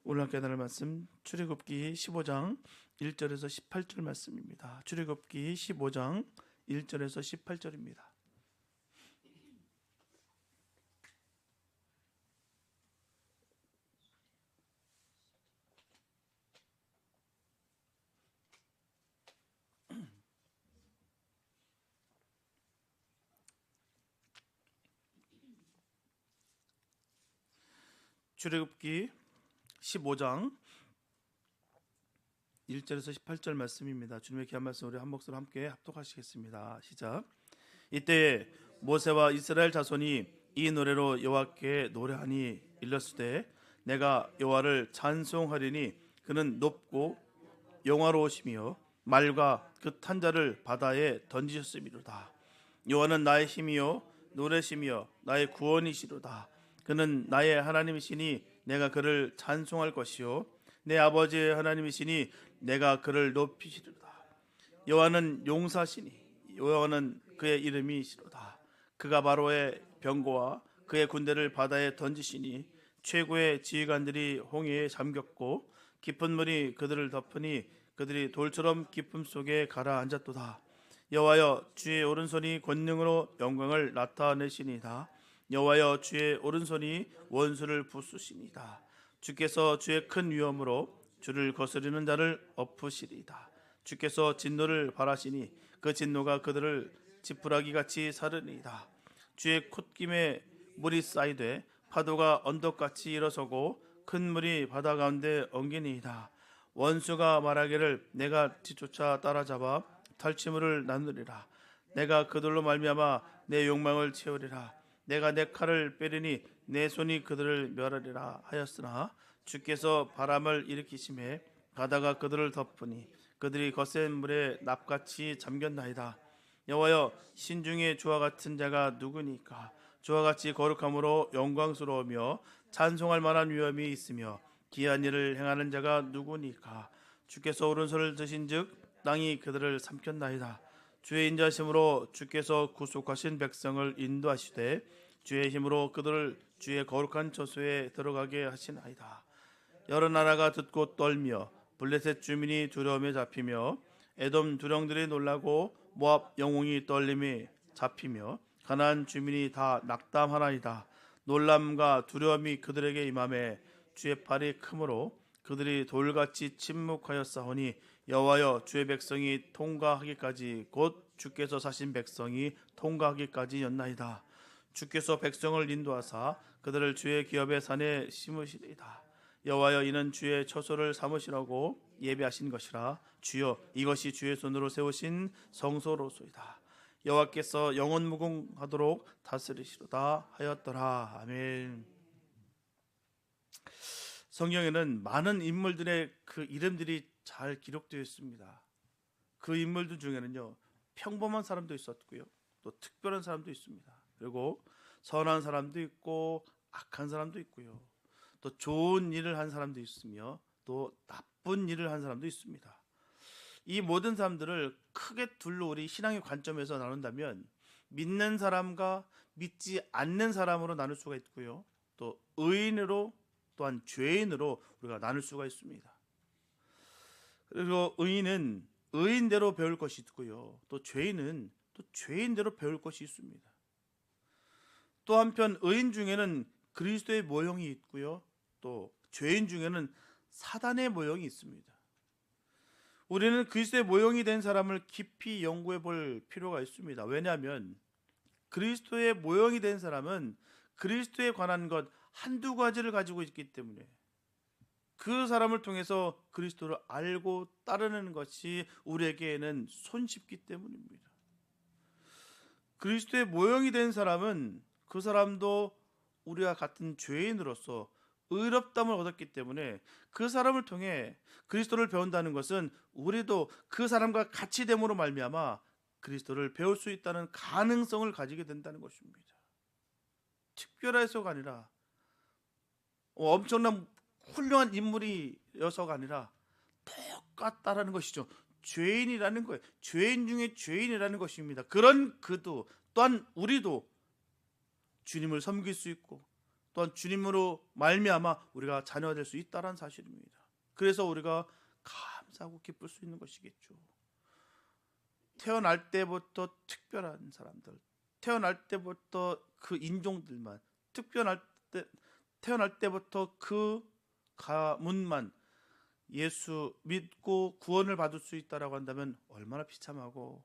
오늘 함께 나눌 말씀 출애굽기 15장 1절에서 18절 말씀입니다. 출애굽기 15장 1절에서 18절입니다. 출애굽기 15장 1절에서 18절 말씀입니다. 주님의 귀한 말씀 우리 한 목소리로 함께 합독하시겠습니다. 시작. 이때 모세와 이스라엘 자손이 이 노래로 여호와께 노래하니 일렀으되 내가 여호와를 찬송하리니 그는 높고 영화로우시며 말과 그 탄자를 바다에 던지셨음이로다. 여호와는 나의 힘이요 노래시며 나의 구원이시로다. 그는 나의 하나님이시니 내가 그를 찬송할 것이요 내 아버지의 하나님이시니 내가 그를 높이시리로다. 여호와는 용사시니 여호와는 그의 이름이시로다. 그가 바로의 병거와 그의 군대를 바다에 던지시니 최고의 지휘관들이 홍해에 잠겼고 깊은 물이 그들을 덮으니 그들이 돌처럼 깊음 속에 가라앉았도다. 여호와여 주의 오른손이 권능으로 영광을 나타내시니이다. 여호와여 주의 오른손이 원수를 부수시니이다. 주께서 주의 큰 위엄으로 주를 거스리는 자를 엎으시리이다. 주께서 진노를 발하시니 그 진노가 그들을 지푸라기같이 사르니이다. 주의 콧김에 물이 쌓이되 파도가 언덕같이 일어서고 큰 물이 바다 가운데 엉기니이다. 원수가 말하기를 내가 뒤쫓아 따라잡아 탈취물을 나누리라. 내가 그들로 말미암아 내 욕망을 채우리라. 내가 내 칼을 빼리니 내 손이 그들을 멸하리라 하였으나 주께서 바람을 일으키심에 바다가 그들을 덮으니 그들이 거센 물에 납같이 잠겼나이다. 여호와여 신중에 주와 같은 자가 누구니까? 주와 같이 거룩함으로 영광스러우며 찬송할 만한 위엄이 있으며 기이한 일을 행하는 자가 누구니까? 주께서 오른손을 드신즉 땅이 그들을 삼켰나이다. 주의 인자심으로 주께서 구속하신 백성을 인도하시되 주의 힘으로 그들을 주의 거룩한 처소에 들어가게 하시나이다. 여러 나라가 듣고 떨며 블레셋 주민이 두려움에 잡히며 에돔 두령들이 놀라고 모압 영웅이 떨림에 잡히며 가나안 주민이 다 낙담하나이다. 놀람과 두려움이 그들에게 임함에 주의 팔이 크므로 그들이 돌같이 침묵하였사오니 여호와여 주의 백성이 통과하기까지 곧 주께서 사신 백성이 통과하기까지였나이다. 주께서 백성을 인도하사 그들을 주의 기업의 산에 심으시리이다. 여호와여 이는 주의 처소를 삼으시라고 예비하신 것이라. 주여 이것이 주의 손으로 세우신 성소로소이다. 여호와께서 영원무궁하도록 다스리시로다 하였더라. 아멘. 성경에는 많은 인물들의 그 이름들이 잘 기록되어 있습니다. 그 인물들 중에는요 평범한 사람도 있었고요 또 특별한 사람도 있습니다. 그리고 선한 사람도 있고 악한 사람도 있고요 또 좋은 일을 한 사람도 있으며 또 나쁜 일을 한 사람도 있습니다. 이 모든 사람들을 크게 둘로 우리 신앙의 관점에서 나눈다면 믿는 사람과 믿지 않는 사람으로 나눌 수가 있고요 또 의인으로 또한 죄인으로 우리가 나눌 수가 있습니다. 그리고 의인은 의인대로 배울 것이 있고요 또 죄인은 또 죄인대로 배울 것이 있습니다. 또 한편 의인 중에는 그리스도의 모형이 있고요 또 죄인 중에는 사단의 모형이 있습니다. 우리는 그리스도의 모형이 된 사람을 깊이 연구해 볼 필요가 있습니다. 왜냐하면 그리스도의 모형이 된 사람은 그리스도에 관한 것 한두 가지를 가지고 있기 때문에 그 사람을 통해서 그리스도를 알고 따르는 것이 우리에게는 손쉽기 때문입니다. 그리스도의 모형이 된 사람은 그 사람도 우리와 같은 죄인으로서 의롭다함을 얻었기 때문에 그 사람을 통해 그리스도를 배운다는 것은 우리도 그 사람과 같이 됨으로 말미암아 그리스도를 배울 수 있다는 가능성을 가지게 된다는 것입니다. 특별해서가 아니라 엄청난 훌륭한 인물이어서가 아니라 똑같다라는 것이죠. 죄인이라는 거예요. 죄인 중에 죄인이라는 것입니다. 그런 그도 또한 우리도 주님을 섬길 수 있고 또한 주님으로 말미암아 우리가 자녀가 될 수 있다는 사실입니다. 그래서 우리가 감사하고 기쁠 수 있는 것이겠죠. 태어날 때부터 특별한 사람들, 태어날 때부터 그 인종들만, 태어날 때부터 그 가문만 예수 믿고 구원을 받을 수 있다라고 한다면 얼마나 비참하고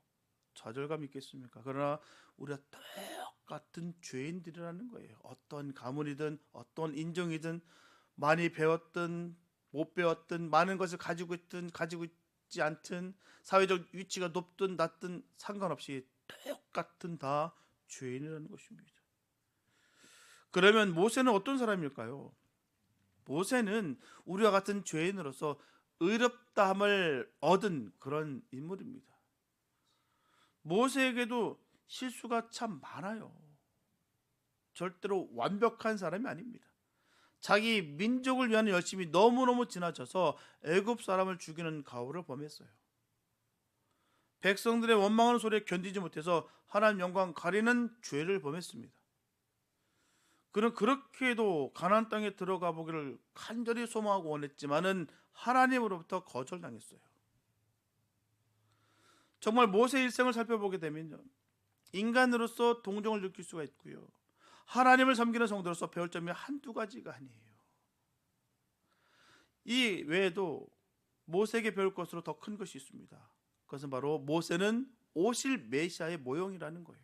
좌절감 있겠습니까? 그러나 우리가 똑같은 죄인들이라는 거예요. 어떤 가문이든 어떤 인종이든 많이 배웠든 못 배웠든 많은 것을 가지고 있든 가지고 있지 않든 사회적 위치가 높든 낮든 상관없이 똑같은 다 죄인이라는 것입니다. 그러면 모세는 어떤 사람일까요? 모세는 우리와 같은 죄인으로서 의롭다함을 얻은 그런 인물입니다. 모세에게도 실수가 참 많아요. 절대로 완벽한 사람이 아닙니다. 자기 민족을 위한 열심이 너무너무 지나쳐서 애굽 사람을 죽이는 가오를 범했어요. 백성들의 원망하는 소리에 견디지 못해서 하나님 영광 가리는 죄를 범했습니다. 그는 그렇게도 가나안 땅에 들어가 보기를 간절히 소망하고 원했지만은 하나님으로부터 거절당했어요. 정말 모세의 일생을 살펴보게 되면요, 인간으로서 동정을 느낄 수가 있고요, 하나님을 섬기는 성도로서 배울 점이 한두 가지가 아니에요. 이 외에도 모세에게 배울 것으로 더 큰 것이 있습니다. 그것은 바로 모세는 오실 메시아의 모형이라는 거예요.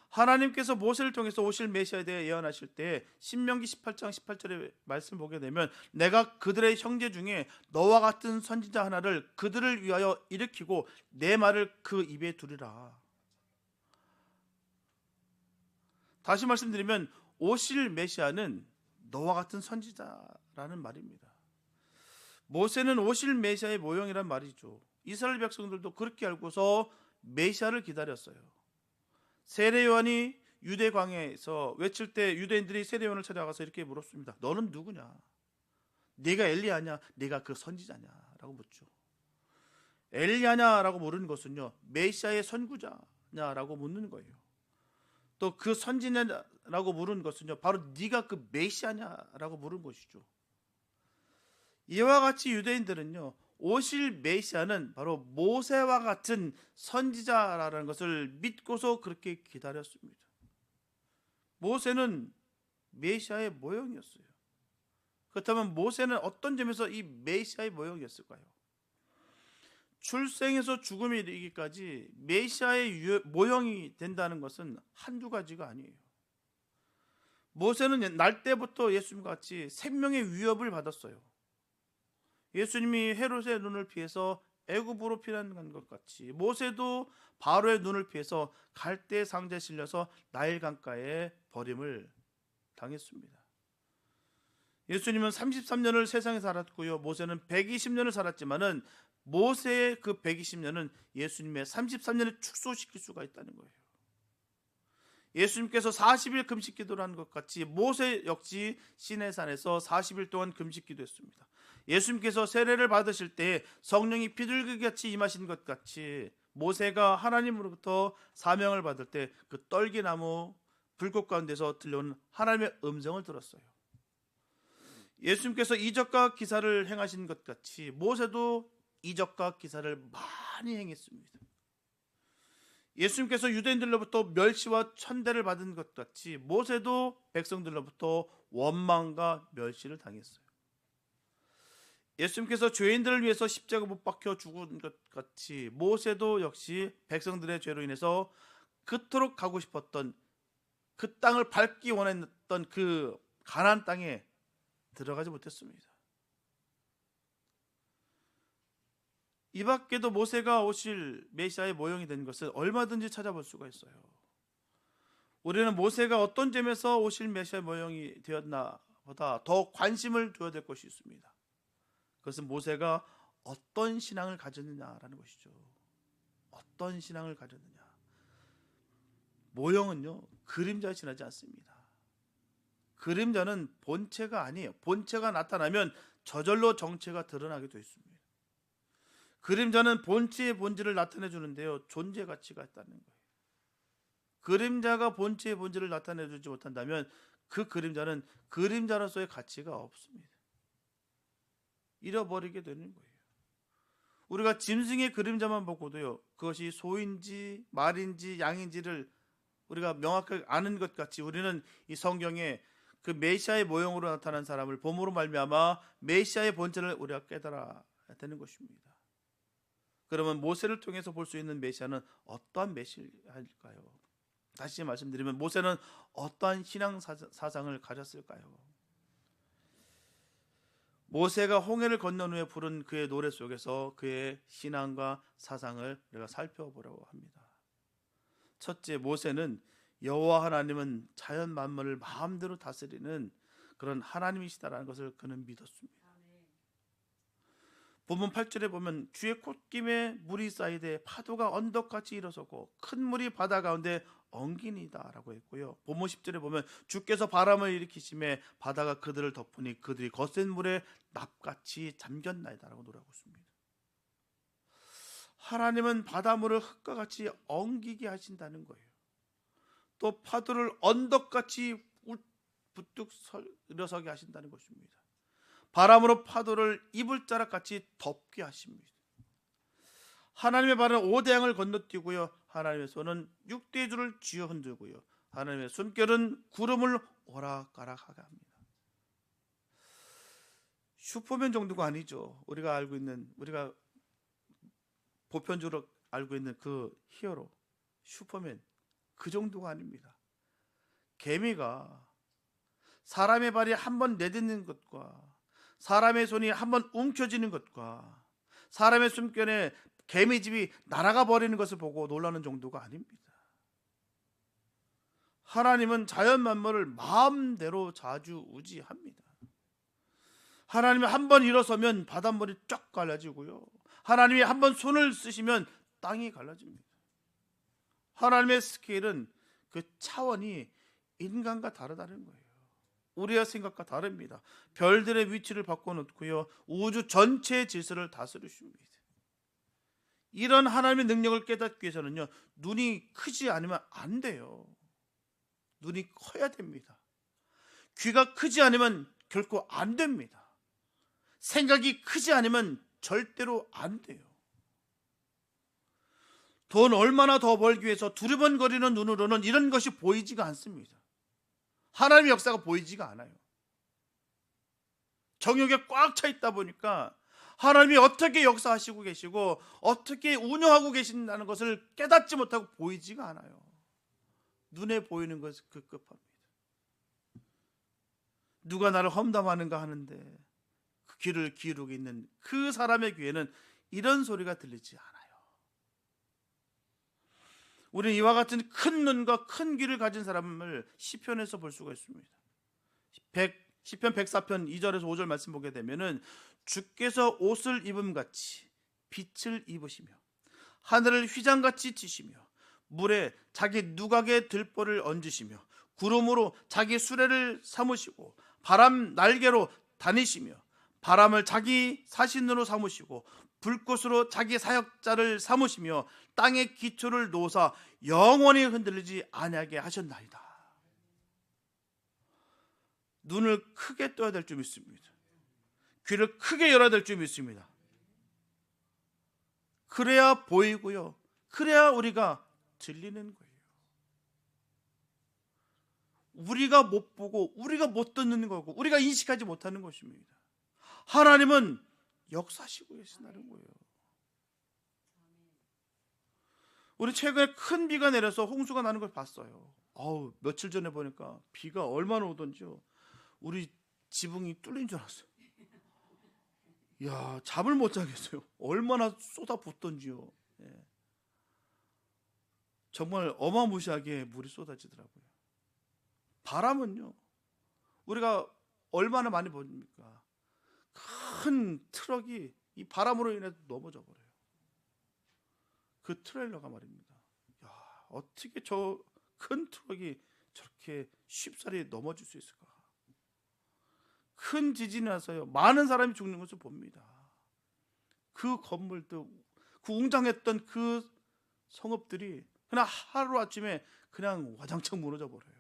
하나님께서 모세를 통해서 오실 메시아에 대해 예언하실 때 신명기 18장 18절의 말씀을 보게 되면 내가 그들의 형제 중에 너와 같은 선지자 하나를 그들을 위하여 일으키고 내 말을 그 입에 두리라. 다시 말씀드리면 오실 메시아는 너와 같은 선지자라는 말입니다. 모세는 오실 메시아의 모형이란 말이죠. 이스라엘 백성들도 그렇게 알고서 메시아를 기다렸어요. 세례 요한이 유대 광야에서 외칠 때 유대인들이 세례 요한을 찾아가서 이렇게 물었습니다. 너는 누구냐? 네가 엘리야냐? 네가 그 선지자냐? 라고 묻죠. 엘리야냐라고 물은 것은요, 메시아의 선구자냐라고 묻는 거예요. 또 그 선지자냐라고 물은 것은요, 바로 네가 그 메시아냐라고 물은 것이죠. 이와 같이 유대인들은요, 오실 메시아는 바로 모세와 같은 선지자라는 것을 믿고서 그렇게 기다렸습니다. 모세는 메시아의 모형이었어요. 그렇다면 모세는 어떤 점에서 이 메시아의 모형이었을까요? 출생에서 죽음에 이르기까지 메시아의 모형이 된다는 것은 한두 가지가 아니에요. 모세는 날 때부터 예수님과 같이 생명의 위협을 받았어요. 예수님이 헤롯의 눈을 피해서 애굽으로 피난간 것 같이 모세도 바로의 눈을 피해서 갈대 상자에 실려서 나일 강가에 버림을 당했습니다. 예수님은 33년을 세상에 살았고요, 모세는 120년을 살았지만은 모세의 그 120년은 예수님의 33년을 축소시킬 수가 있다는 거예요. 예수님께서 40일 금식 기도를 한 것 같이 모세 역시 시내산에서 40일 동안 금식 기도했습니다. 예수님께서 세례를 받으실 때 성령이 비둘기같이 임하신 것 같이 모세가 하나님으로부터 사명을 받을 때 그 떨기나무 불꽃 가운데서 들려오는 하나님의 음성을 들었어요. 예수님께서 이적과 기사를 행하신 것 같이 모세도 이적과 기사를 많이 행했습니다. 예수님께서 유대인들로부터 멸시와 천대를 받은 것 같이 모세도 백성들로부터 원망과 멸시를 당했어요. 예수님께서 죄인들을 위해서 십자가 못 박혀 죽은 것 같이 모세도 역시 백성들의 죄로 인해서 그토록 가고 싶었던 그 땅을 밟기 원했던 그 가나안 땅에 들어가지 못했습니다. 이 밖에도 모세가 오실 메시아의 모형이 된 것을 얼마든지 찾아볼 수가 있어요. 우리는 모세가 어떤 점에서 오실 메시아의 모형이 되었나 보다 더 관심을 두어야 될 것이 있습니다. 그것은 모세가 어떤 신앙을 가졌느냐라는 것이죠. 어떤 신앙을 가졌느냐. 모형은요, 그림자에 지나지 않습니다. 그림자는 본체가 아니에요. 본체가 나타나면 저절로 정체가 드러나게 되어 있습니다. 그림자는 본체의 본질을 나타내 주는데요, 존재 가치가 있다는 거예요. 그림자가 본체의 본질을 나타내 주지 못한다면 그 그림자는 그림자로서의 가치가 없습니다. 잃어버리게 되는 거예요. 우리가 짐승의 그림자만 보고도요, 그것이 소인지 말인지 양인지를 우리가 명확하게 아는 것 같이 우리는 이 성경에 그 메시아의 모형으로 나타난 사람을 봄으로 말미암아 메시아의 본질을 우리가 깨달아야 되는 것입니다. 그러면 모세를 통해서 볼 수 있는 메시아는 어떠한 메시아일까요? 다시 말씀드리면 모세는 어떠한 신앙 사상을 가졌을까요? 모세가 홍해를 건넌 후에 부른 그의 노래 속에서 그의 신앙과 사상을 우리가 살펴보려고 합니다. 첫째, 모세는 여호와 하나님은 자연 만물을 마음대로 다스리는 그런 하나님이시다라는 것을 그는 믿었습니다. 본문 8절에 보면 주의 콧김에 물이 쌓이되 파도가 언덕같이 일어서고 큰 물이 바다 가운데 엉기니다라고 했고요. 본문 10절에 보면 주께서 바람을 일으키심에 바다가 그들을 덮으니 그들이 거센 물에 납같이 잠겼나이다라고 노래하고 있습니다. 하나님은 바닷물을 흙과 같이 엉기게 하신다는 거예요. 또 파도를 언덕같이 부뚝 일어서게 하신다는 것입니다. 바람으로 파도를 이불자락같이 덮게 하십니다. 하나님의 발은 오대양을 건너뛰고요, 하나님의 손은 육대주를 쥐어 흔들고요, 하나님의 숨결은 구름을 오락가락하게 합니다. 슈퍼맨 정도가 아니죠. 우리가 보편적으로 알고 있는 그 히어로 슈퍼맨, 그 정도가 아닙니다. 개미가 사람의 발이 한번 내딛는 것과 사람의 손이 한번 움켜쥐는 것과 사람의 숨결에 개미집이 날아가 버리는 것을 보고 놀라는 정도가 아닙니다. 하나님은 자연 만물을 마음대로 좌지우지합니다. 하나님이 한번 일어서면 바닷물이 쫙 갈라지고요, 하나님이 한번 손을 쓰시면 땅이 갈라집니다. 하나님의 스케일은 그 차원이 인간과 다르다는 거예요. 우리의 생각과 다릅니다. 별들의 위치를 바꿔놓고요, 우주 전체의 질서를 다스리십니다. 이런 하나님의 능력을 깨닫기 위해서는요, 눈이 크지 않으면 안 돼요. 눈이 커야 됩니다. 귀가 크지 않으면 결코 안 됩니다. 생각이 크지 않으면 절대로 안 돼요. 돈 얼마나 더 벌기 위해서 두리번거리는 눈으로는 이런 것이 보이지가 않습니다. 하나님의 역사가 보이지가 않아요. 정욕에 꽉 차 있다 보니까 하나님이 어떻게 역사하시고 계시고 어떻게 운영하고 계신다는 것을 깨닫지 못하고 보이지가 않아요. 눈에 보이는 것은 급급합니다. 누가 나를 험담하는가 하는데 그 귀를 기울이고 있는 그 사람의 귀에는 이런 소리가 들리지 않아요. 우리는 이와 같은 큰 눈과 큰 귀를 가진 사람을 시편에서 볼 수가 있습니다. 시편 104편 2절에서 5절 말씀 보게 되면은 주께서 옷을 입음같이 빛을 입으시며 하늘을 휘장같이 치시며 물에 자기 누각의 들보를 얹으시며 구름으로 자기 수레를 삼으시고 바람 날개로 다니시며 바람을 자기 사신으로 삼으시고 불꽃으로 자기 사역자를 삼으시며 땅의 기초를 놓으사 영원히 흔들리지 아니하게 하셨나이다. 눈을 크게 떠야 될 줄 믿습니다. 귀를 크게 열어야 될 줄 믿습니다. 그래야 보이고요, 그래야 우리가 들리는 거예요. 우리가 못 보고 우리가 못 듣는 거고 우리가 인식하지 못하는 것입니다. 하나님은 역사하시고 계신다는 거예요. 우리 최근에 큰 비가 내려서 홍수가 나는 걸 봤어요. 며칠 전에 보니까 비가 얼마나 오던지요, 우리 지붕이 뚫린 줄 알았어요. 야, 잠을 못 자겠어요. 얼마나 쏟아붓던지요. 예. 정말 어마무시하게 물이 쏟아지더라고요. 바람은요, 우리가 얼마나 많이 봅니까? 큰 트럭이 이 바람으로 인해 넘어져 버려요. 그 트레일러가 말입니다. 야, 어떻게 저 큰 트럭이 저렇게 쉽사리 넘어질 수 있을까? 큰 지진이 나서요, 많은 사람이 죽는 것을 봅니다. 그 건물도, 그 웅장했던 그 성읍들이 그냥 하루아침에 그냥 와장창 무너져 버려요.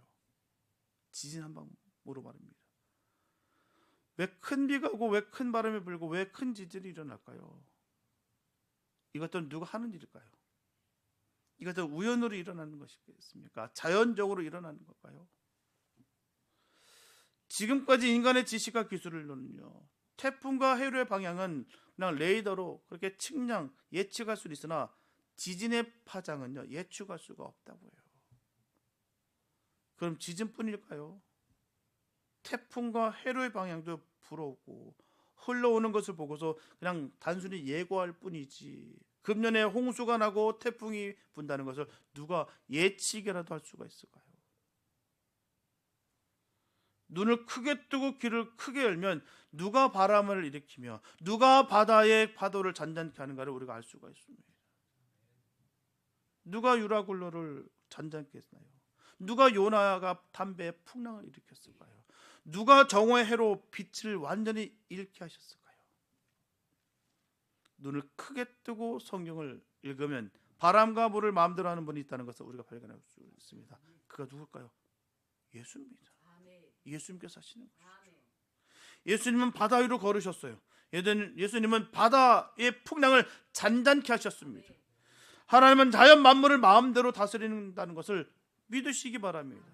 지진 한 방 물어봅니다. 왜 큰 비가 오고 왜 큰 바람이 불고 왜 큰 지진이 일어날까요? 이것들은 누가 하는 일일까요? 이것은 우연으로 일어나는 것이겠습니까? 자연적으로 일어나는 걸까요? 지금까지 인간의 지식과 기술로는요, 태풍과 해류의 방향은 그냥 레이더로 그렇게 측량 예측할 수 있으나 지진의 파장은요 예측할 수가 없다고 해요. 그럼 지진뿐일까요? 태풍과 해류의 방향도 불어오고 흘러오는 것을 보고서 그냥 단순히 예고할 뿐이지, 금년에 홍수가 나고 태풍이 분다는 것을 누가 예측이라도 할 수가 있을까요? 눈을 크게 뜨고 귀를 크게 열면 누가 바람을 일으키며 누가 바다의 파도를 잔잔케 하는가를 우리가 알 수가 있습니다. 누가 유라굴로를 잔잔케 했나요? 누가 요나가 담배에 풍랑을 일으켰을까요? 누가 정오의 해로 빛을 완전히 잃게 하셨을까요? 눈을 크게 뜨고 성경을 읽으면 바람과 물을 마음대로 하는 분이 있다는 것을 우리가 발견할 수 있습니다. 그가 누굴까요? 예수입니다. 예수님께서 하시는 것이죠. 예수님은 바다 위로 걸으셨어요. 예수님은 바다의 풍랑을 잔잔케 하셨습니다. 하나님은 자연 만물을 마음대로 다스리는다는 것을 믿으시기 바랍니다.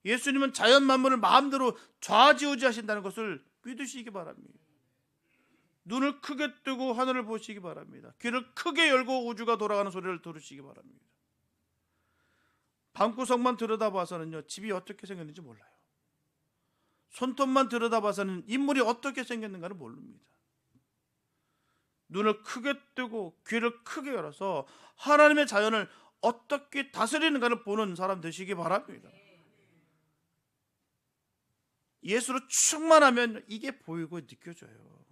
예수님은 자연 만물을 마음대로 좌지우지하신다는 것을 믿으시기 바랍니다. 눈을 크게 뜨고 하늘을 보시기 바랍니다. 귀를 크게 열고 우주가 돌아가는 소리를 들으시기 바랍니다. 방구석만 들여다봐서는요 집이 어떻게 생겼는지 몰라요. 손톱만 들여다봐서는 인물이 어떻게 생겼는가를 모릅니다. 눈을 크게 뜨고 귀를 크게 열어서 하나님의 자연을 어떻게 다스리는가를 보는 사람 되시기 바랍니다. 예수로 충만하면 이게 보이고 느껴져요.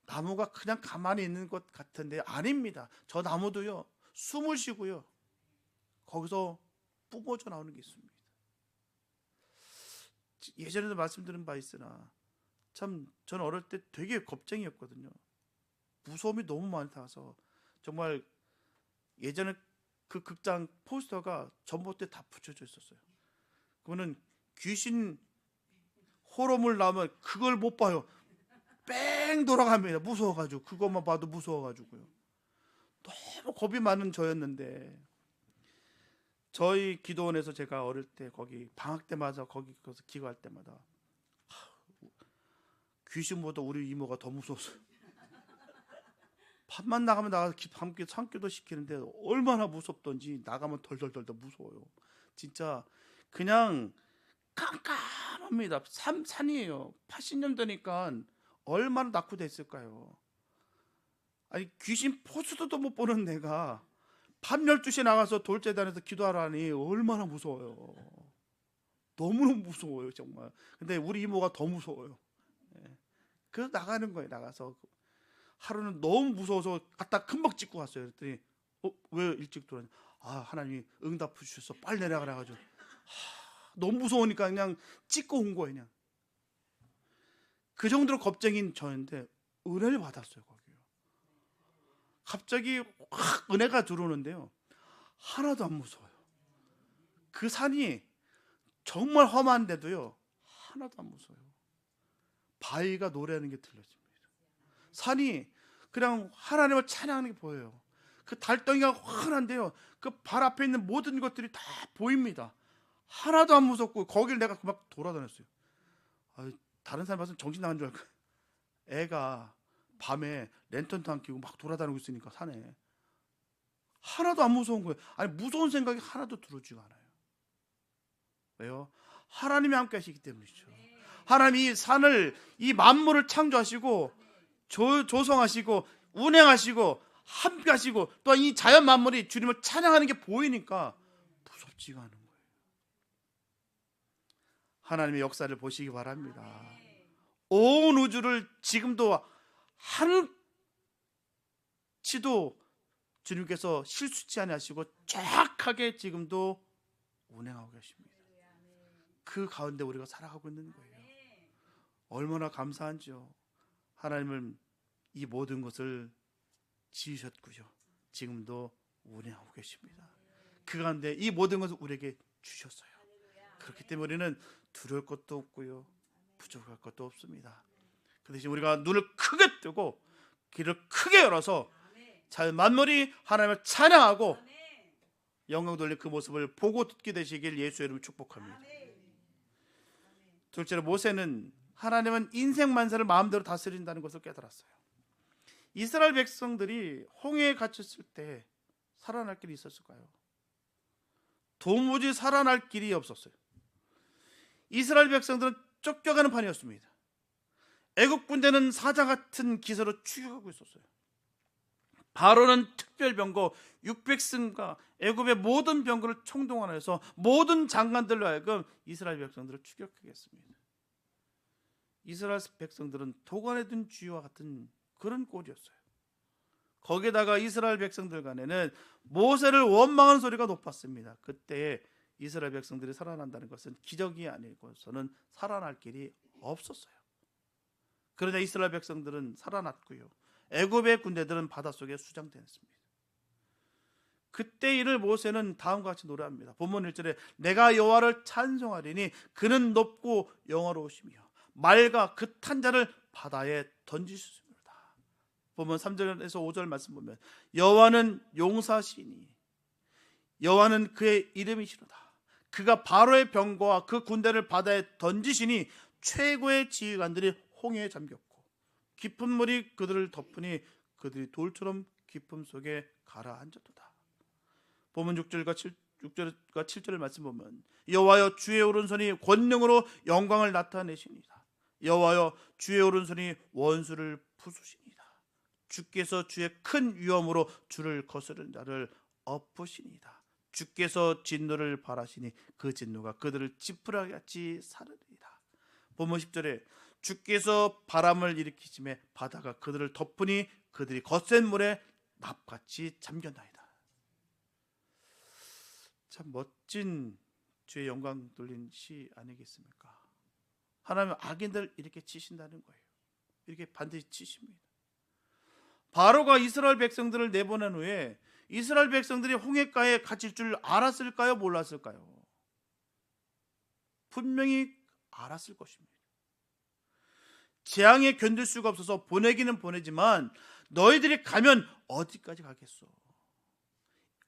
나무가 그냥 가만히 있는 것 같은데 아닙니다. 저 나무도요 숨을 쉬고요 거기서 뿜어져 나오는 게 있습니다. 예전에도 말씀드린 바 있으나 참 저는 어릴 때 되게 겁쟁이였거든요. 무서움이 너무 많이 타서 정말 예전에 그 극장 포스터가 전봇대에 다 붙여져 있었어요. 그거는 귀신 호러물 나오면 그걸 못 봐요. 뺑 돌아갑니다. 무서워가지고 그것만 봐도 무서워가지고요. 너무 겁이 많은 저였는데 저희 기도원에서 제가 어릴 때 거기 방학 때마다 거기 가서 기도할 때마다 귀신보다 우리 이모가 더 무서웠어요. 밤만 나가면 나가서 밤기 산기도 시키는데 얼마나 무섭던지 나가면 덜덜덜 무서워요. 진짜 그냥 깜깜합니다. 산이에요. 80년대니까 얼마나 낙후됐을까요? 아니 귀신 포스터도 못 보는 내가 밤 12시에 나가서 돌재단에서 기도하라니 얼마나 무서워요. 너무너무 무서워요 정말. 근데 우리 이모가 더 무서워요. 그래서 나가는 거예요. 나가서 하루는 너무 무서워서 갖다 큰벅 찢고 왔어요. 그랬더니 왜 일찍 들어왔냐? 하나님이 응답 주셔서 빨리 내려가라 가지고 너무 무서우니까 그냥 찢고 온 거예요. 그냥 그 정도로 겁쟁인 저였는데 은혜를 받았어요. 거기요. 갑자기 확 은혜가 들어오는데요 하나도 안 무서워요. 그 산이 정말 험한데도요 하나도 안 무서워요. 바위가 노래하는 게 들려집니다. 산이 그냥 하나님을 찬양하는 게 보여요. 그 달덩이가 환한데요 그 발 앞에 있는 모든 것들이 다 보입니다. 하나도 안 무섭고 거길 내가 막 돌아다녔어요. 다른 사람 봤으면 정신 나간 줄 알고 애가 밤에 랜턴도 안 켜고 막 돌아다니고 있으니까 산에 하나도 안 무서운 거예요. 아니 무서운 생각이 하나도 들어오지가 않아요. 왜요? 하나님이 함께 하시기 때문이죠. 하나님이 이 산을 이 만물을 창조하시고 조성하시고 운행하시고 함께 하시고 또 이 자연 만물이 주님을 찬양하는 게 보이니까 무섭지가 않은 거예요. 하나님의 역사를 보시기 바랍니다. 온 우주를 지금도 한치도 주님께서 실수치 아니하시고 정확하게 지금도 운행하고 계십니다. 그 가운데 우리가 살아가고 있는 거예요. 얼마나 감사한지요. 하나님은 이 모든 것을 지으셨고요 지금도 운행하고 계십니다. 그 가운데 이 모든 것을 우리에게 주셨어요. 그렇기 때문에 우리는 두려울 것도 없고요, 부족할 것도 없습니다. 그 대신 우리가 눈을 크게 뜨고 귀를 크게 열어서 잘 만물이 하나님을 찬양하고 영광 돌릴 그 모습을 보고 듣게 되시길 예수의 이름으로 축복합니다. 둘째로 모세는 하나님은 인생 만사를 마음대로 다스린다는 것을 깨달았어요. 이스라엘 백성들이 홍해에 갇혔을 때 살아날 길이 있었을까요? 도무지 살아날 길이 없었어요. 이스라엘 백성들은 쫓겨가는 판이었습니다. 애국 군대는 사자 같은 기세로 추격하고 있었어요. 바로는 특별병거 600승과 애굽의 모든 병거를 총동원해서 모든 장관들로 하여금 이스라엘 백성들을 추격하겠습니다. 이스라엘 백성들은 도관에 든 쥐와 같은 그런 꼴이었어요. 거기에다가 이스라엘 백성들 간에는 모세를 원망하는 소리가 높았습니다. 그때 이스라엘 백성들이 살아난다는 것은 기적이 아니고서는 살아날 길이 없었어요. 그러나 이스라엘 백성들은 살아났고요, 애굽의 군대들은 바닷속에 수장되었습니다. 그때 이를 모세는 다음과 같이 노래합니다. 본문 1절에 내가 여호와를 찬송하리니 그는 높고 영화로우시며 말과 그 탄 자를 바다에 던지셨습니다. 보면 3절에서 5절 말씀 보면 여호와는 용사시니 여호와는 그의 이름이시로다. 그가 바로의 병거와 그 군대를 바다에 던지시니 최고의 지휘관들이 홍해에 잠겼고 깊은 물이 그들을 덮으니 그들이 돌처럼 깊음 속에 가라앉았도다. 보면 6절과 7절의 말씀 보면 여호와여 주의 오른손이 권능으로 영광을 나타내시니다. 여호와여 주의 오른손이 원수를 부수시니다. 주께서 주의 큰 위엄으로 주를 거스르는 자를 엎으시니다. 주께서 진노를 발하시니 그 진노가 그들을 지푸라기 같이 사르리이다. 본문 10절에 주께서 바람을 일으키심에 바다가 그들을 덮으니 그들이 거센 물에 납같이 잠겼나이다. 참 멋진 주의 영광 돌린 시 아니겠습니까? 하나님은 악인들 이렇게 치신다는 거예요. 이렇게 반드시 치십니다. 바로가 이스라엘 백성들을 내보낸 후에 이스라엘 백성들이 홍해가에 갇힐 줄 알았을까요? 몰랐을까요? 분명히 알았을 것입니다. 재앙에 견딜 수가 없어서 보내기는 보내지만 너희들이 가면 어디까지 가겠어?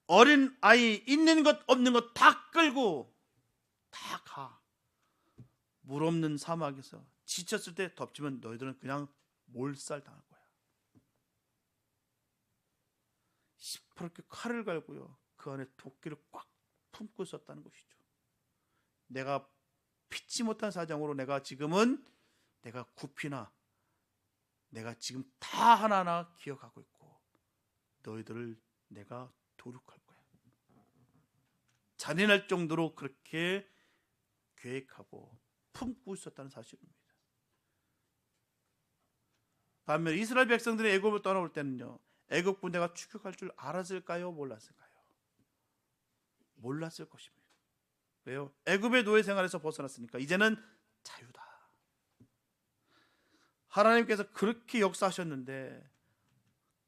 어린 아이 있는 것 없는 것 다 끌고 다 가. 물 없는 사막에서 지쳤을 때 덮치면 너희들은 그냥 몰살 당할 거야. 시퍼렇게 칼을 갈고요, 그 안에 도끼를 꽉 품고 있었다는 것이죠. 내가 피치 못한 사정으로 내가 지금은 내가 굽히나 내가 지금 다 하나하나 기억하고 있고 너희들을 내가 도륙할 거야. 잔인할 정도로 그렇게 계획하고 품고 있었다는 사실입니다. 반면 이스라엘 백성들이 애굽을 떠나올 때는요, 애굽 군대가 추격할 줄 알았을까요? 몰랐을까요? 몰랐을 것입니다. 왜요? 애굽의 노예 생활에서 벗어났으니까 이제는 자유다. 하나님께서 그렇게 역사하셨는데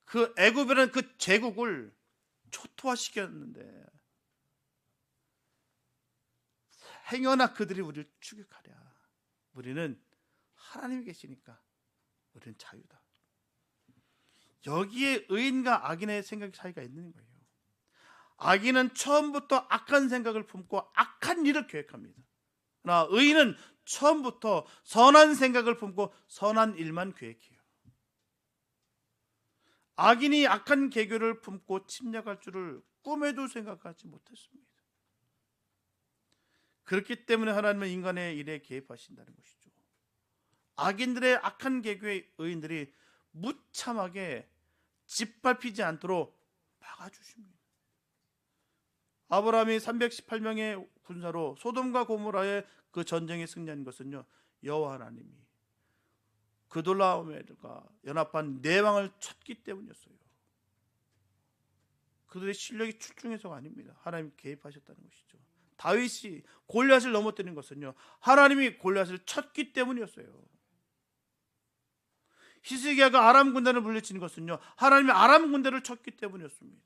그 애굽이라는 그 제국을 초토화시켰는데 행여나 그들이 우리를 추격하랴. 우리는 하나님이 계시니까 우리는 자유다. 여기에 의인과 악인의 생각 차이가 있는 거예요. 악인은 처음부터 악한 생각을 품고 악한 일을 계획합니다. 그러나 의인은 처음부터 선한 생각을 품고 선한 일만 계획해요. 악인이 악한 계교를 품고 침략할 줄을 꿈에도 생각하지 못했습니다. 그렇기 때문에 하나님은 인간의 일에 개입하신다는 것이죠. 악인들의 악한 계교의 의인들이 무참하게 짓밟히지 않도록 막아주십니다. 아브라함이 318명의 군사로 소돔과 고모라의 그 전쟁에 승리한 것은요, 여호와 하나님이 그돌라오멜과 연합한 네 왕을 쳤기 때문이었어요. 그들의 실력이 출중해서가 아닙니다. 하나님이 개입하셨다는 것이죠. 다윗이 골리앗을 넘어뜨린 것은요, 하나님이 골리앗을 쳤기 때문이었어요. 히스기야가 아람 군대를 물리치는 것은요, 하나님이 아람 군대를 쳤기 때문이었습니다.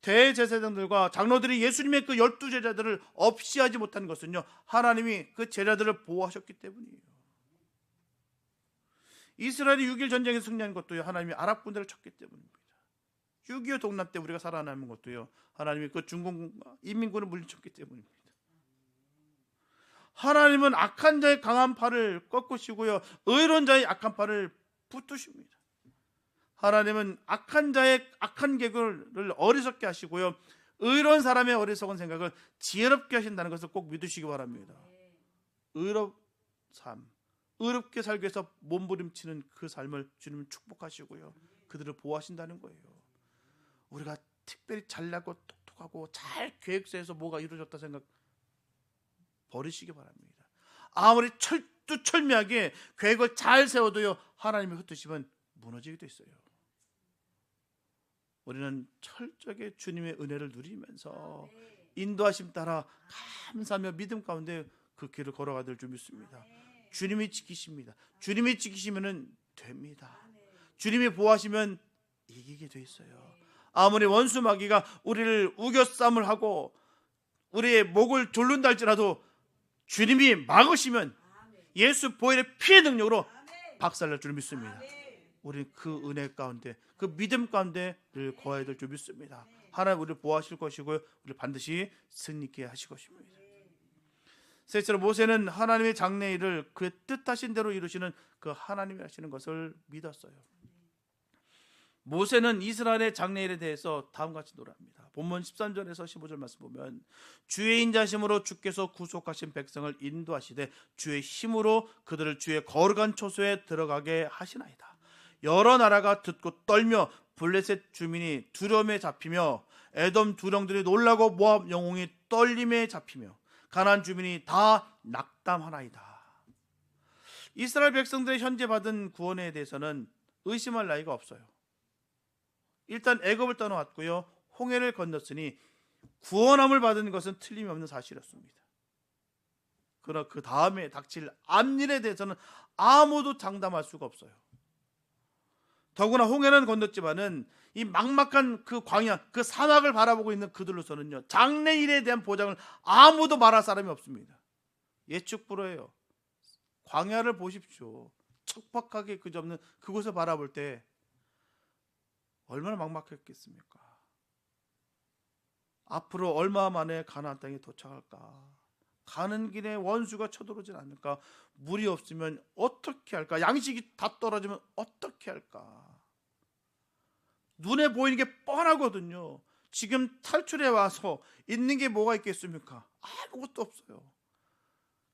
대제사장들과 장로들이 예수님의 그 12제자들을 없이 하지 못한 것은요, 하나님이 그 제자들을 보호하셨기 때문이에요. 이스라엘이 6.1 전쟁에 승리한 것도요, 하나님이 아랍 군대를 쳤기 때문입니다. 6.25 동란 때 우리가 살아남은 것도요, 하나님이 그 중공과 인민군을 물리쳤기 때문입니다. 하나님은 악한 자의 강한 팔을 꺾으시고요, 의로운 자의 악한 팔을 붙드십니다. 하나님은 악한 자의 악한 계획을 어리석게 하시고요, 의로운 사람의 어리석은 생각을 지혜롭게 하신다는 것을 꼭 믿으시기 바랍니다. 의롭 삶, 의롭게 살기 위해서 몸부림치는 그 삶을 주님은 축복하시고요, 그들을 보호하신다는 거예요. 우리가 특별히 잘나고 똑똑하고 잘 계획서에서 뭐가 이루어졌다 생각 버리시기 바랍니다. 아무리 철두철미하게 계획을 잘 세워도요, 하나님의 흩으시면 무너지기도 있어요. 우리는 철저하게 주님의 은혜를 누리면서 인도하심 따라 감사하며 믿음 가운데 그 길을 걸어가야 될 줄 믿습니다. 주님이 지키십니다. 주님이 지키시면 됩니다. 주님이 보호하시면 이기게 돼 있어요. 아무리 원수 마귀가 우리를 우겨쌈을 하고 우리의 목을 졸른다 할지라도 주님이 막으시면 예수 보혈의 피의 능력으로 박살날 줄 믿습니다. 우리는 그 은혜 가운데, 그 믿음 가운데를 거해야 될 줄 믿습니다. 하나님 우리를 보호하실 것이고요, 우리를 반드시 승리케 하실 것입니다. 셋째로, 모세는 하나님의 장래일을 그의 뜻하신 대로 이루시는 그 하나님이 하시는 것을 믿었어요. 모세는 이스라엘의 장래일에 대해서 다음과 같이 노래합니다. 본문 13절에서 15절 말씀 보면, 주의 인자심으로 주께서 구속하신 백성을 인도하시되 주의 힘으로 그들을 주의 거룩한 초소에 들어가게 하시나이다. 여러 나라가 듣고 떨며 블레셋 주민이 두려움에 잡히며 에돔 두령들이 놀라고 모압 영웅이 떨림에 잡히며 가나안 주민이 다 낙담하나이다. 이스라엘 백성들의 현재 받은 구원에 대해서는 의심할 나위가 없어요. 일단 애굽을 떠나왔고요, 홍해를 건넜으니 구원함을 받은 것은 틀림없는 사실이었습니다. 그러나 그 다음에 닥칠 앞일에 대해서는 아무도 장담할 수가 없어요. 더구나 홍해는 건넜지만은 이 막막한 그 광야, 그 사막을 바라보고 있는 그들로서는요, 장래일에 대한 보장을 아무도 말할 사람이 없습니다. 예측 불허예요. 광야를 보십시오. 척박하게 그저없는 그곳을 바라볼 때 얼마나 막막했겠습니까? 앞으로 얼마 만에 가나안 땅에 도착할까? 가는 길에 원수가 쳐들어오진 않을까? 물이 없으면 어떻게 할까? 양식이 다 떨어지면 어떻게 할까? 눈에 보이는 게 뻔하거든요. 지금 탈출해 와서 있는 게 뭐가 있겠습니까? 아무것도 없어요.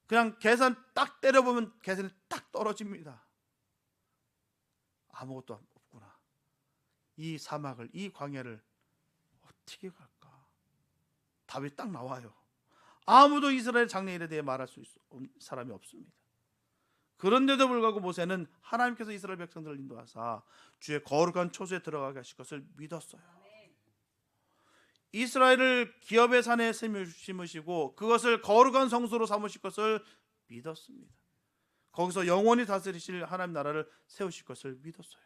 그냥 계산 딱 때려보면 계산이 딱 떨어집니다. 아무것도 없구나. 이 사막을, 이 광야를 어떻게 갈까? 답이 딱 나와요. 아무도 이스라엘 장래일에 대해 말할 수 있는 사람이 없습니다. 그런데도 불구하고 모세는 하나님께서 이스라엘 백성들을 인도하사 주의 거룩한 초소에 들어가게 하실 것을 믿었어요. 이스라엘을 기업의 산에 심으시고 그것을 거룩한 성소로 삼으실 것을 믿었습니다. 거기서 영원히 다스리실 하나님 나라를 세우실 것을 믿었어요.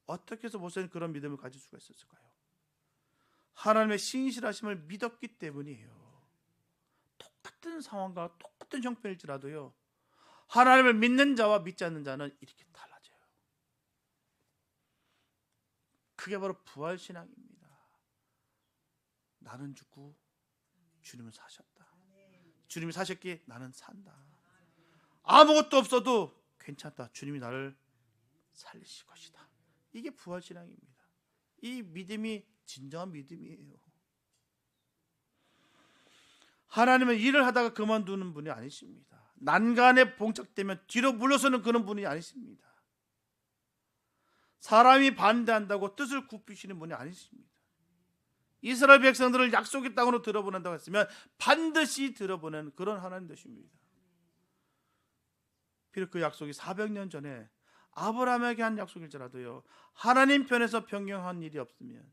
어떻게 해서 모세는 그런 믿음을 가질 수가 있었을까요? 하나님의 신실하심을 믿었기 때문이에요. 똑같은 상황과 똑같은 형편일지라도요, 하나님을 믿는 자와 믿지 않는 자는 이렇게 달라져요. 그게 바로 부활신앙입니다. 나는 죽고 주님은 사셨다. 주님이 사셨기에 나는 산다. 아무것도 없어도 괜찮다. 주님이 나를 살리실 것이다. 이게 부활신앙입니다. 이 믿음이 진정한 믿음이에요. 하나님은 일을 하다가 그만두는 분이 아니십니다. 난간에 봉착되면 뒤로 물러서는 그런 분이 아니십니다. 사람이 반대한다고 뜻을 굽히시는 분이 아니십니다. 이스라엘 백성들을 약속의 땅으로 들어보낸다고 했으면 반드시 들어보내는 그런 하나님 되십니다. 비록 그 약속이 400년 전에 아브라함에게 한 약속일지라도요, 하나님 편에서 변경한 일이 없으면,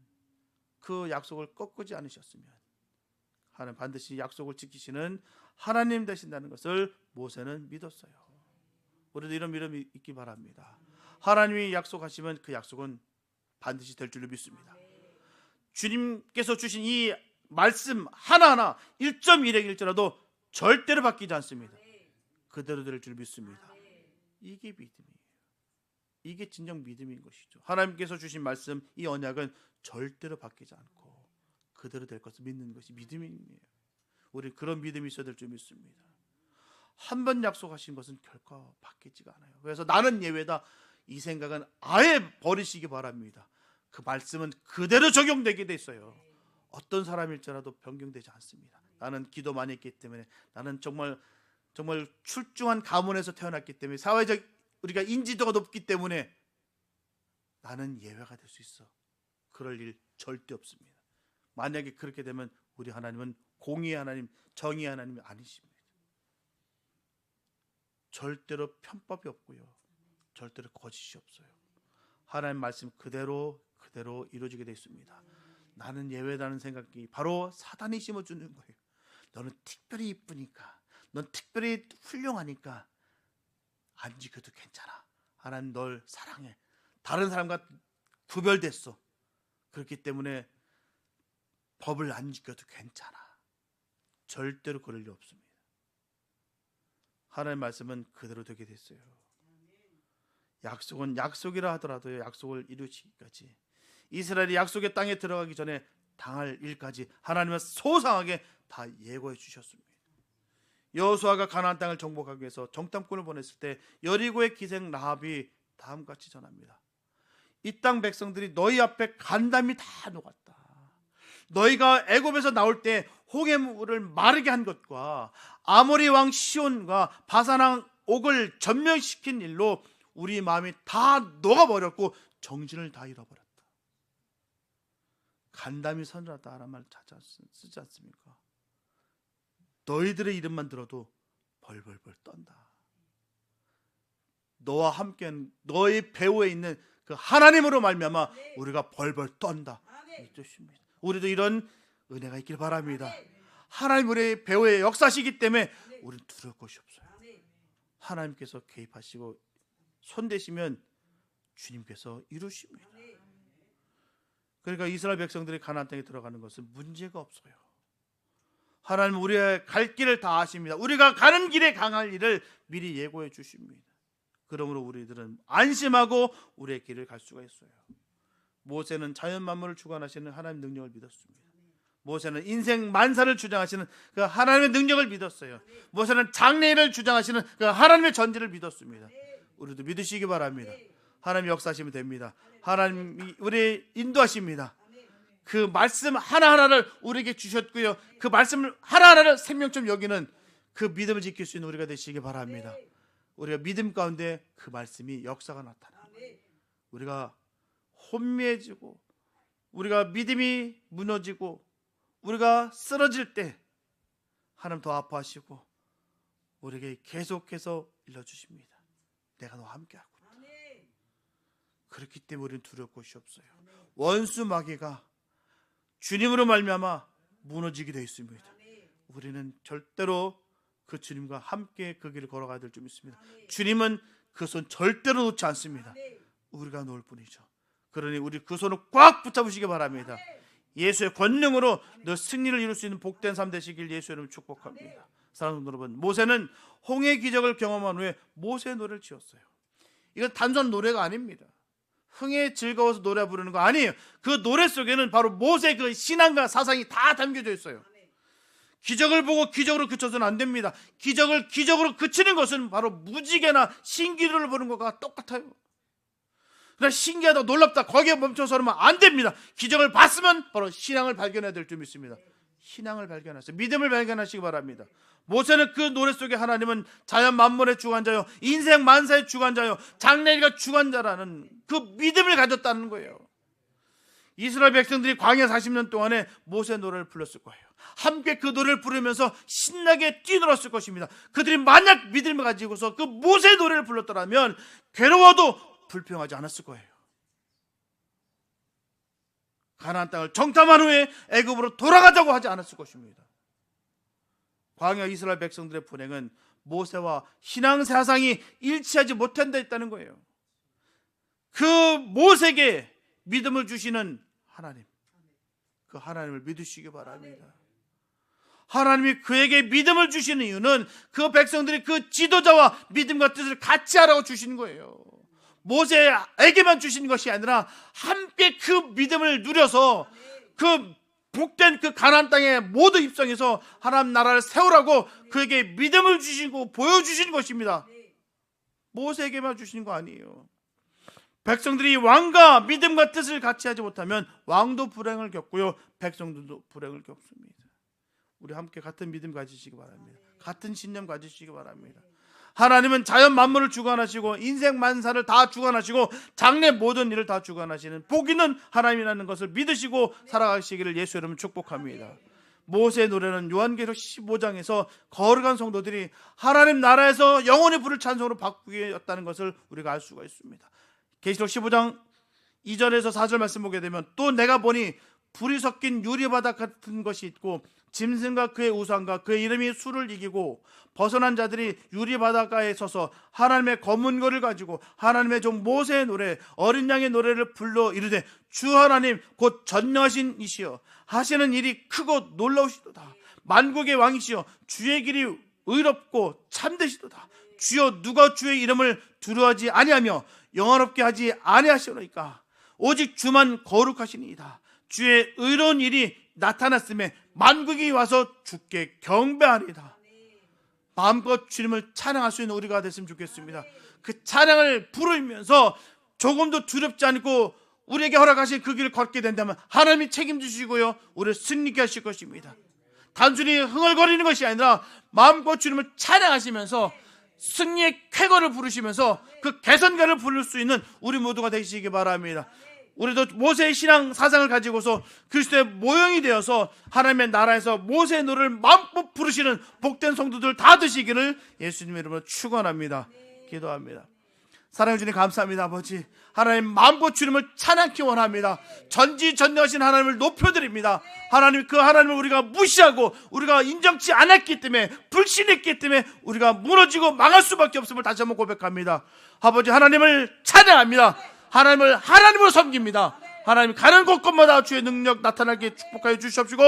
그 약속을 꺾지 않으셨으면 하나님 반드시 약속을 지키시는 하나님 되신다는 것을 모세는 믿었어요. 우리도 이런 믿음이 있기 바랍니다. 하나님이 약속하시면 그 약속은 반드시 될 줄로 믿습니다. 주님께서 주신 이 말씀 하나하나 1.1획일지라도 절대로 바뀌지 않습니다. 그대로 될 줄 믿습니다. 이게 믿음이에요. 이게 진정 믿음인 것이죠. 하나님께서 주신 말씀, 이 언약은 절대로 바뀌지 않고 그대로 될 것을 믿는 것이 믿음이에요. 우리 그런 믿음이 있어야 될 줄 믿습니다. 한 번 약속하신 것은 결코 바뀌지가 않아요. 그래서 나는 예외다, 이 생각은 아예 버리시기 바랍니다. 그 말씀은 그대로 적용되게 돼 있어요. 어떤 사람일지라도 변경되지 않습니다. 나는 기도 많이 했기 때문에, 나는 정말 출중한 가문에서 태어났기 때문에, 사회적 우리가 인지도가 높기 때문에 나는 예외가 될 수 있어. 그럴 일 절대 없습니다. 만약에 그렇게 되면 우리 하나님은 공의의 하나님, 정의의 하나님이 아니십니다. 절대로 편법이 없고요, 절대로 거짓이 없어요. 하나님 말씀 그대로 이루어지게 되어 있습니다. 나는 예외라는 생각이 바로 사단이 심어주는 거예요. 너는 특별히 이쁘니까, 넌 특별히 훌륭하니까 안 지켜도 괜찮아. 하나님 널 사랑해. 다른 사람과 구별됐어. 그렇기 때문에 법을 안 지켜도 괜찮아. 절대로 그럴 리 없습니다. 하나님의 말씀은 그대로 되게 됐어요. 약속은 약속이라 하더라도 약속을 이루시기까지, 이스라엘이 약속의 땅에 들어가기 전에 당할 일까지 하나님은 소상하게 다 예고해 주셨습니다. 여호수아가 가나안 땅을 정복하기 위해서 정탐꾼을 보냈을 때 여리고의 기생 라합이 다음같이 전합니다. 이 땅 백성들이 너희 앞에 간담이 다 녹았다. 너희가 애굽에서 나올 때 홍해물을 마르게 한 것과 아모리 왕 시온과 바산 왕 옥을 전멸시킨 일로 우리 마음이 다 녹아버렸고 정신을 다 잃어버렸다. 간담이 서늘하다라는 말 쓰지 않습니까? 너희들의 이름만 들어도 벌벌벌 떤다. 너와 함께한 너희 배후에 있는 그 하나님으로 말미암아 우리가 벌벌 떤다, 이 뜻입니다. 우리도 이런 은혜가 있길 바랍니다. 하나님 우리 배후에 역사하시기 때문에 우리는 두려울 것이 없어요. 하나님께서 개입하시고 손대시면 주님께서 이루십니다. 그러니까 이스라엘 백성들이 가나안 땅에 들어가는 것은 문제가 없어요. 하나님 우리의 갈 길을 다 아십니다. 우리가 가는 길에 강할 일을 미리 예고해 주십니다. 그러므로 우리들은 안심하고 우리의 길을 갈 수가 있어요. 모세는 자연 만물을 주관하시는 하나님의 능력을 믿었습니다. 모세는 인생 만사를 주장하시는 그 하나님의 능력을 믿었어요. 모세는 장래를 주장하시는 그 하나님의 전지를 믿었습니다. 우리도 믿으시기 바랍니다. 하나님이 역사하시면 됩니다. 하나님이 우리 인도하십니다. 그 말씀 하나하나를 우리에게 주셨고요, 그 말씀을 하나하나를 생명처럼 여기는 그 믿음을 지킬 수 있는 우리가 되시기 바랍니다. 우리가 믿음 가운데 그 말씀이 역사가 나타나는 거예요. 우리가 혼미해지고 우리가 믿음이 무너지고 우리가 쓰러질 때 하나님 더 아파하시고 우리에게 계속해서 일러주십니다. 내가 너와 함께하고 있다. 그렇기 때문에 우리는 두려울 것이 없어요. 원수 마귀가 주님으로 말미암아 무너지게 되어 있습니다. 우리는 절대로 그 주님과 함께 그 길을 걸어가야 될 줄 믿습니다. 주님은 그 손 절대로 놓지 않습니다. 우리가 놓을 뿐이죠. 그러니 우리 그 손을 꽉 붙잡으시기 바랍니다. 예수의 권능으로 너 승리를 이룰 수 있는 복된 삶 되시길 예수의 이름으로 축복합니다. 사랑하는 여러분, 모세는 홍해 기적을 경험한 후에 모세의 노래를 지었어요. 이건 단순한 노래가 아닙니다. 흥에 즐거워서 노래 부르는 거 아니에요. 그 노래 속에는 바로 모세의 그 신앙과 사상이 다 담겨져 있어요. 기적을 보고 기적으로 그쳐서는 안 됩니다. 기적을 기적으로 그치는 것은 바로 무지개나 신기루를 보는 것과 똑같아요. 그러나 신기하다, 놀랍다, 거기에 멈춰서는 안 됩니다. 기적을 봤으면 바로 신앙을 발견해야 될 줄 믿습니다. 신앙을 발견하세요. 믿음을 발견하시기 바랍니다. 모세는 그 노래 속에 하나님은 자연 만물의 주관자요, 인생 만사의 주관자요, 장래가 주관자라는 그 믿음을 가졌다는 거예요. 이스라엘 백성들이 광야 40년 동안에 모세 노래를 불렀을 거예요. 함께 그 노래를 부르면서 신나게 뛰놀았을 것입니다. 그들이 만약 믿음을 가지고서 그 모세 노래를 불렀더라면 괴로워도 불평하지 않았을 거예요. 가나안 땅을 정탐한 후에 애굽으로 돌아가자고 하지 않았을 것입니다. 광야 이스라엘 백성들의 불행은 모세와 신앙 사상이 일치하지 못한다 했다는 거예요. 그 모세에게 믿음을 주시는 하나님, 그 하나님을 믿으시기 바랍니다. 하나님이 그에게 믿음을 주시는 이유는 그 백성들이 그 지도자와 믿음과 뜻을 같이 하라고 주시는 거예요. 모세에게만 주시는 것이 아니라 함께 그 믿음을 누려서 그 복된 그 가나안 땅에 모두 입성해서 하나님 나라를 세우라고 그에게 믿음을 주시고 보여주시는 것입니다. 모세에게만 주시는 거 아니에요. 백성들이 왕과 믿음과 뜻을 같이 하지 못하면 왕도 불행을 겪고요, 백성들도 불행을 겪습니다. 우리 함께 같은 믿음 가지시기 바랍니다. 같은 신념 가지시기 바랍니다. 하나님은 자연 만물을 주관하시고 인생 만사를 다 주관하시고 장래 모든 일을 다 주관하시는 복 있는 하나님이라는 것을 믿으시고 살아가시기를 예수 이름으로 축복합니다. 모세의 노래는 요한계시록 15장에서 거룩한 성도들이 하나님 나라에서 영원히 부를 찬송으로 바꾸었다는 것을 우리가 알 수가 있습니다. 계시록 15장 2절에서 4절 말씀 보게 되면 또 내가 보니 불이 섞인 유리바닥 같은 것이 있고 짐승과 그의 우상과 그의 이름이 수를 이기고 벗어난 자들이 유리바닷가에 서서 하나님의 검은 거를 가지고 하나님의 종 모세의 노래 어린 양의 노래를 불러 이르되 주 하나님 곧 전능하신 이시여 하시는 일이 크고 놀라우시도다. 만국의 왕이시여 주의 길이 의롭고 참되시도다. 주여 누가 주의 이름을 두려워하지 아니하며 영화롭게 하지 아니하시오나이까. 오직 주만 거룩하시니이다. 주의 의로운 일이 나타났음에 만국이 와서 주께 경배하리이다. 마음껏 주님을 찬양할 수 있는 우리가 됐으면 좋겠습니다. 그 찬양을 부르면서 조금도 두렵지 않고 우리에게 허락하신 그 길을 걷게 된다면 하나님이 책임지시고요, 우리를 승리케 하실 것입니다. 단순히 흥얼거리는 것이 아니라 마음껏 주님을 찬양하시면서 승리의 쾌거를 부르시면서 그 개선가를 부를 수 있는 우리 모두가 되시기 바랍니다. 우리도 모세의 신앙 사상을 가지고서 그리스도의 모형이 되어서 하나님의 나라에서 모세의 노래를 마음껏 부르시는 복된 성도들 다 되시기를 예수님의 이름으로 축원합니다. 기도합니다. 사랑해 주님 감사합니다. 아버지 하나님 마음껏 주님을 찬양기 원합니다. 전지전능하신 하나님을 높여드립니다. 하나님 그 하나님을 우리가 무시하고 우리가 인정치 않았기 때문에 불신했기 때문에 우리가 무너지고 망할 수밖에 없음을 다시 한번 고백합니다. 아버지 하나님을 찬양합니다. 하나님을 하나님으로 섬깁니다. 하나님 가는 곳곳마다 주의 능력 나타나게 축복하여 주시옵시고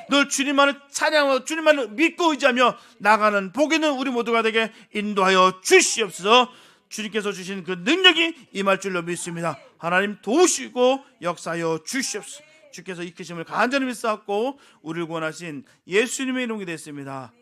늘 주님만을 찬양하고 주님만을 믿고 의지하며 나가는 복 있는 우리 모두가 되게 인도하여 주시옵소서. 주님께서 주신 그 능력이 임할 줄로 믿습니다. 하나님 도우시고 역사하여 주시옵소서. 주께서 이끄심을 간절히 믿사옵고 우리를 구원하신 예수님의 이름이 됐습니다.